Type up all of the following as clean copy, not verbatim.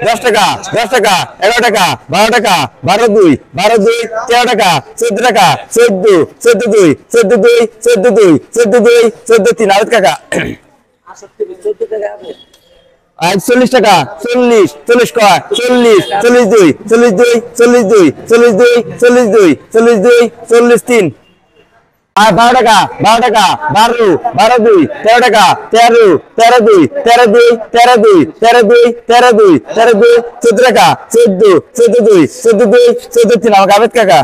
10 টাকা 10 টাকা 11 টাকা 12 টাকা 12 2 12 2 13 টাকা 14 টাকা 14 14 2 14 2 14 2 14 2 14 3 আরেক টাকা 40 টাকা 40 40 কয় 40 42 42 42 42 42 42 42 3 আর 12 টাকা 12 টাকা 12 12 2 13 টাকা 13 13 2 13 2 13 2 13 2 13 2 13 2 14 টাকা 14 14 2 14 2 14 3 আমাকে আবেদ কাকা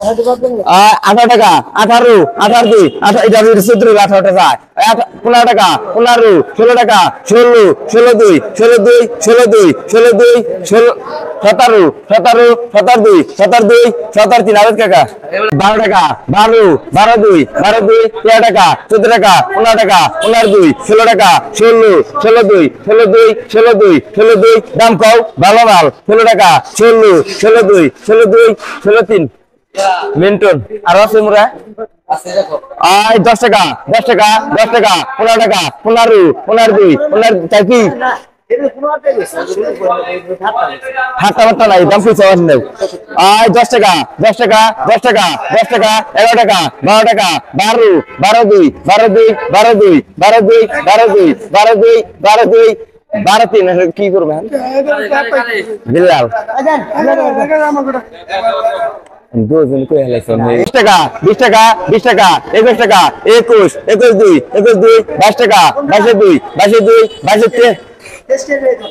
18 টাকা 18 18 2 এটা 17 18 টাকা 15 টাকা 15 16 টাকা 16 16 2 16 2 16 2 16 2 17 17 17 2 17 2 17 3 আবেদ কাকা 12 টাকা 12 12 2 12 2 13 টাকা 14 টাকা 15 টাকা 15 2 16 টাকা 16 16 2 16 2 16 2 16 2 দাম কও ভালো মাল 16 টাকা 16 16 2 16 2 16 3 মিন্টন আর আছে মুরা আই 10 টাকা 10 টাকা 10 টাকা 15 টাকা 15 15 2 15 চাই কি হাতা হাতা নাই দাম কইছে আসলে আই 10 টাকা 10 টাকা 10 টাকা 10 টাকা 11 টাকা 12 টাকা 12 12 2 12 2 12 2 12 2 12 2 12 2 12 2 12 3 কি করবেন বিল্লাল 20 টাকা 20 টাকা 20 টাকা 21 টাকা 21 21 2 21 2 22 টাকা 22 2 22 2 22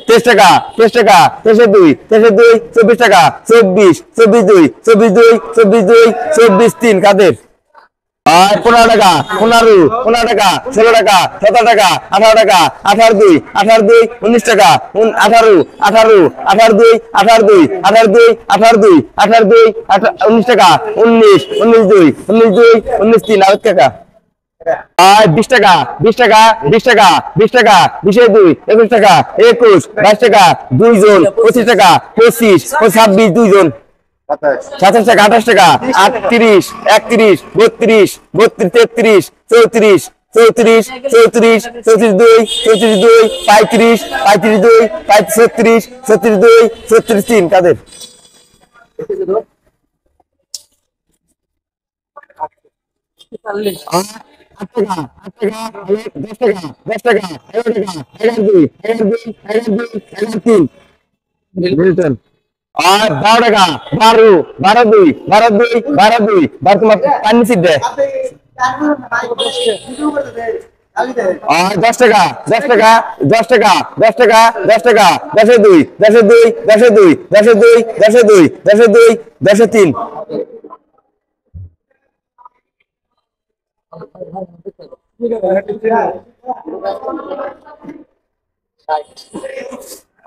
23 টাকা 23 টাকা 23 2 23 2 24 টাকা 24 24 2 24 2 24 2 24 3 কাদের আর 15 টাকা 15 15 টাকা 16 টাকা 17 টাকা 18 টাকা 18 2 18 2 19 টাকা 18 18 18 2 18 2 18 2 18 2 18 2 19 টাকা 19 19 2 19 2 19 3 আরেক টাকা আর 20 টাকা 20 টাকা 20 টাকা 20 টাকা 20 2 21 টাকা 21 22 টাকা 2 জন 25 টাকা 25 26 2 জন 27 টাকা 28 টাকা 38 31 32 33 34 34 34 34 2 34 2 35 35 2 36 36 2 36 3 কাদের মিল্টন আর 12 টাকা 12 12 2 12 2 12 2 12 তোমার পানি সিট দে আর 10 টাকা 10 টাকা 10 টাকা 10 টাকা 10 টাকা 10 2 10 2 10 2 10 2 10 2 10 2 10 3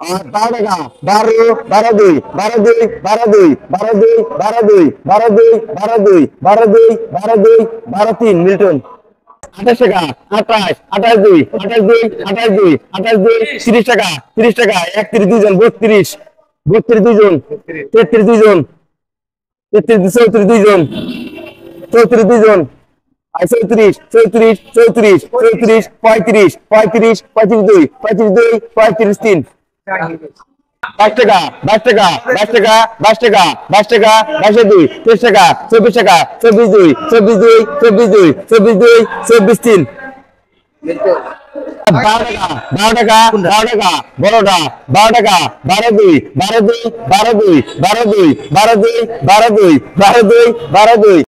और 12 টাকা 12 12 2 12 2 12 2 12 2 12 2 12 2 12 2 12 2 12 2 12 3 মিল্টন 28 টাকা 28 28 2 28 2 28 2 28 2 30 টাকা 30 টাকা 31 2 জন 32 32 2 জন 33 2 জন 33 34 2 জন 34 2 জন 34 34 34 34 35 35 35 2 35 2 35 3 22 টাকা 22 টাকা 22 টাকা 22 টাকা 22 টাকা 22 2 23 টাকা 24 টাকা 24 2 24 2 24 2 24 2 24 3 12 টাকা 12 টাকা বড়টা 12 টাকা 12 2 12 2 12 2 12 2 12 2 12 2 12 2 12 2